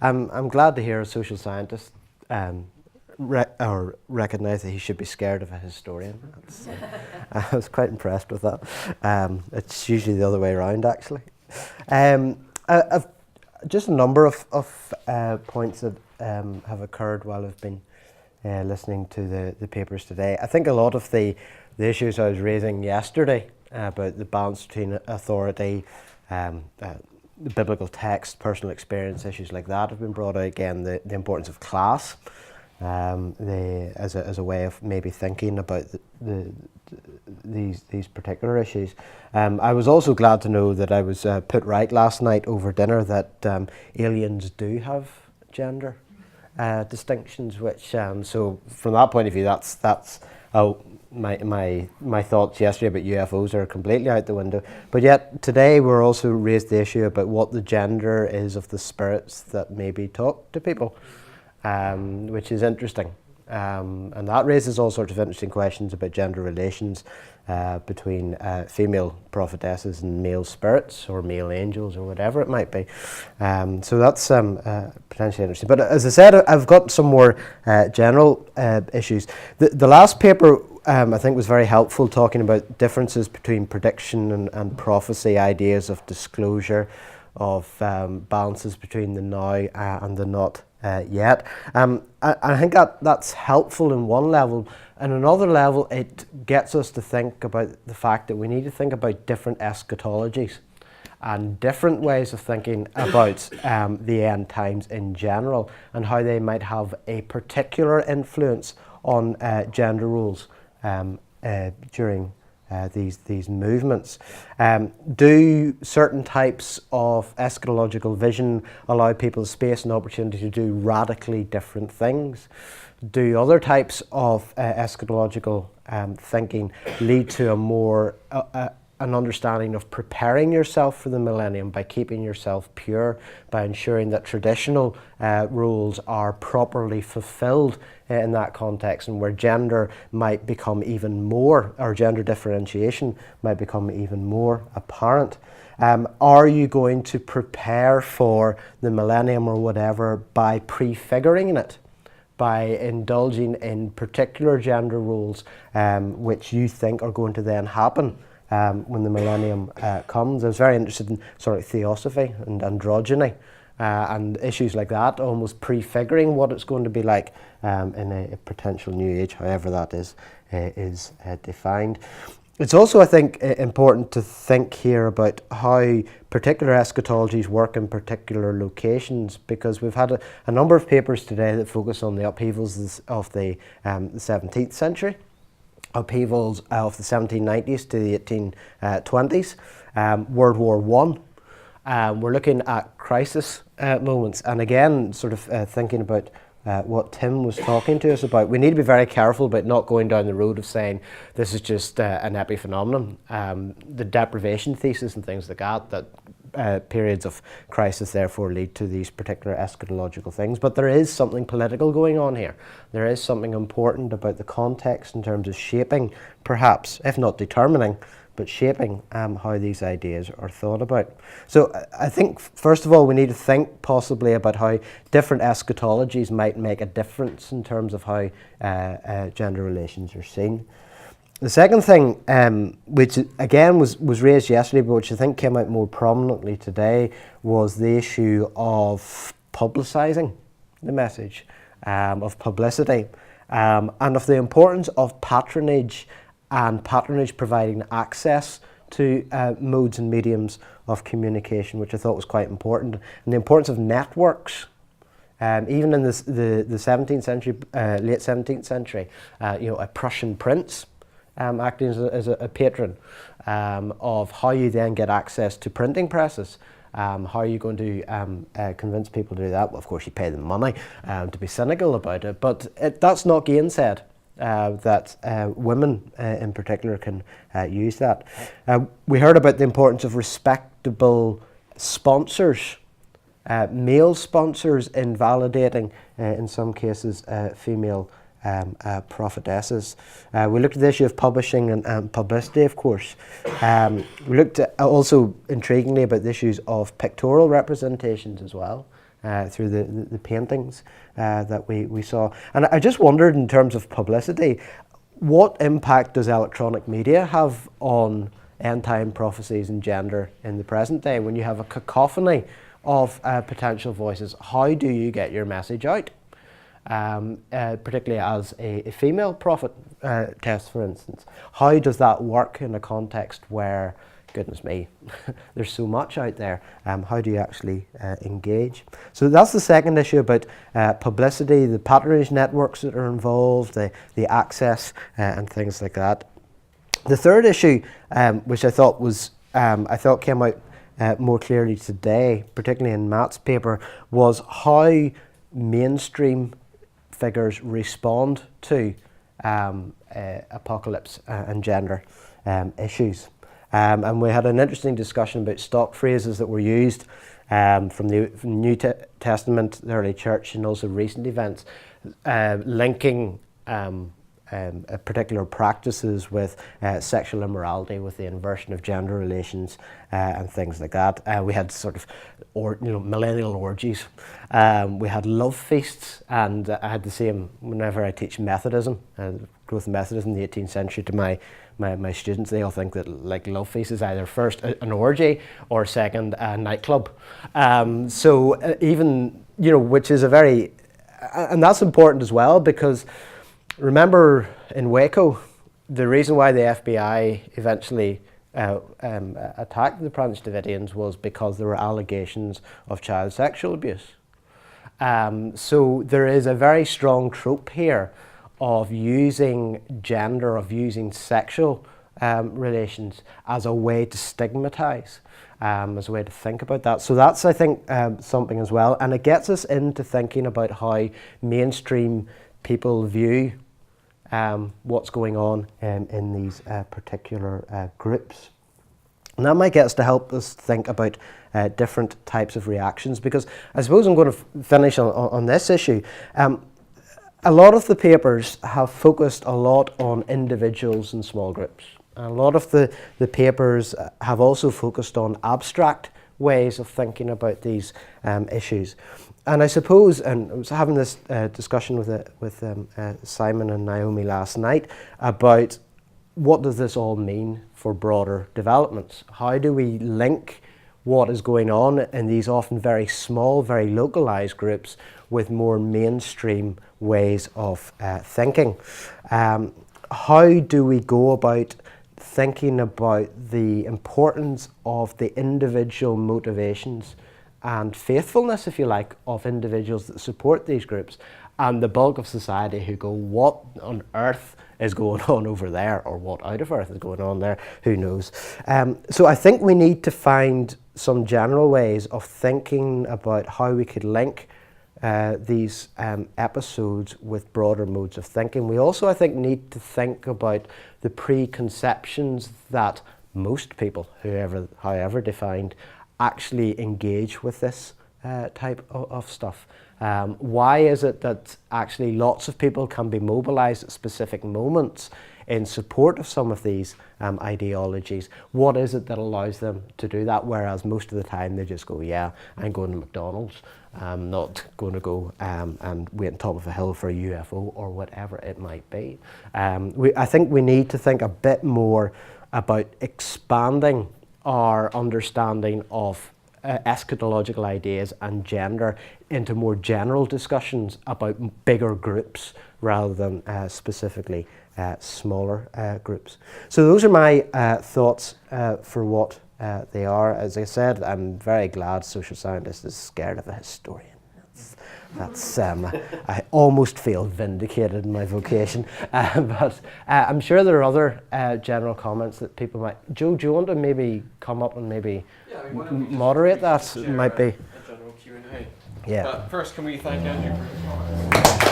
I'm glad to hear a social scientist recognise that he should be scared of a historian. I was quite impressed with that. It's usually the other way around, actually. I've just a number of points that have occurred while I've been listening to the papers today. I think a lot of the issues I was raising yesterday about the balance between authority, the biblical text, personal experience, issues like that have been brought out again. The importance of class as a way of maybe thinking about these particular issues. I was also glad to know that I was put right last night over dinner that aliens do have gender distinctions, which so from that point of view, that's my thoughts yesterday about UFOs are completely out the window. But yet today we're also raised the issue about what the gender is of the spirits that maybe talk to people, which is interesting. And that raises all sorts of interesting questions about gender relations between female prophetesses and male spirits or male angels or whatever it might be. So that's potentially interesting. But as I said, I've got some more general issues. The last paper I think was very helpful, talking about differences between prediction and prophecy, ideas of disclosure, of balances between the now and the not yet. I think that's helpful in one level. And another level, it gets us to think about the fact that we need to think about different eschatologies and different ways of thinking about the end times in general, and how they might have a particular influence on gender roles during these movements. Do certain types of eschatological vision allow people space and opportunity to do radically different things? Do other types of eschatological thinking lead to a more an understanding of preparing yourself for the millennium by keeping yourself pure, by ensuring that traditional rules are properly fulfilled in that context, and where gender might become even more, or gender differentiation might become even more apparent? Are you going to prepare for the millennium or whatever by prefiguring it, by indulging in particular gender roles which you think are going to then happen when the millennium comes? I was very interested in sort of theosophy and androgyny and issues like that, almost prefiguring what it's going to be like in a potential new age, however that is defined. It's also, I think, important to think here about how particular eschatologies work in particular locations, because we've had a number of papers today that focus on the upheavals of the 17th century, upheavals of the 1790s to the 1820s, World War I. We're looking at crisis moments, and again, sort of thinking about what Tim was talking to us about. We need to be very careful about not going down the road of saying this is just an epiphenomenon. The deprivation thesis and things like that periods of crisis therefore lead to these particular eschatological things. But there is something political going on here. There is something important about the context in terms of shaping, perhaps, if not determining, but shaping how these ideas are thought about. So I think, first of all, we need to think possibly about how different eschatologies might make a difference in terms of how gender relations are seen. The second thing, which again was raised yesterday, but which I think came out more prominently today, was the issue of publicising the message, of publicity, and of the importance of patronage, and patronage providing access to modes and mediums of communication, which I thought was quite important, and the importance of networks. Even in the 17th century, late 17th century, a Prussian prince acting as a patron of how you then get access to printing presses. How are you going to convince people to do that? Well, of course, you pay them money to be cynical about it, but that's not gainsaid. That women in particular can use that. We heard about the importance of respectable sponsors, male sponsors, in validating, in some cases, female prophetesses. We looked at the issue of publishing and publicity, of course. We looked at also, intriguingly, about the issues of pictorial representations as well. through the paintings that we saw. And I just wondered, in terms of publicity, what impact does electronic media have on end-time prophecies and gender in the present day? When you have a cacophony of potential voices, how do you get your message out? Particularly as a female prophet test, for instance. How does that work in a context where, goodness me, there's so much out there? How do you actually engage? So that's the second issue about publicity, the patronage networks that are involved, the access and things like that. The third issue, which I thought came out more clearly today, particularly in Matt's paper, was how mainstream figures respond to apocalypse and gender issues. And we had an interesting discussion about stock phrases that were used from the New Testament, the early church, and also recent events, linking particular practices with sexual immorality, with the inversion of gender relations and things like that. We had sort of millennial orgies. We had love feasts, and I had the same whenever I teach Methodism, growth of Methodism in the 18th century to my students. They all think that like love feast is either first an orgy or second a nightclub. So even, which is a very, and that's important as well, because remember in Waco, the reason why the FBI eventually attacked the Branch Davidians was because there were allegations of child sexual abuse. So there is a very strong trope here of using gender, of using sexual relations as a way to stigmatize, as a way to think about that. So that's, I think, something as well. And it gets us into thinking about how mainstream people view what's going on in these particular groups. And that might get us to help us think about different types of reactions, because I suppose I'm going to finish on this issue. A lot of the papers have focused a lot on individuals and small groups. And a lot of the papers have also focused on abstract ways of thinking about these issues. And I suppose, and I was having this discussion with Simon and Naomi last night about what does this all mean for broader developments? How do we link what is going on in these often very small, very localized groups with more mainstream ways of thinking? How do we go about thinking about the importance of the individual motivations and faithfulness, if you like, of individuals that support these groups, and the bulk of society who go, what on earth is going on over there, or what out of earth is going on there, who knows? So I think we need to find some general ways of thinking about how we could link these episodes with broader modes of thinking. We also, I think, need to think about the preconceptions that most people, however defined, actually engage with this type of stuff. Why is it that actually lots of people can be mobilized at specific moments in support of some of these ideologies? What is it that allows them to do that, whereas most of the time they just go, yeah, I'm going to McDonald's, I'm not going to go and wait on top of a hill for a UFO or whatever it might be. I think we need to think a bit more about expanding our understanding of eschatological ideas and gender into more general discussions about bigger groups rather than specifically smaller groups. So those are my thoughts for what they are. As I said, I'm very glad social scientist is scared of a historian. That's I almost feel vindicated in my vocation, but I'm sure there are other general comments that people might. Joe, do you want to maybe come up and maybe moderate that? It might be a general Q&A. Yeah. But first, can we thank Andrew for his comments?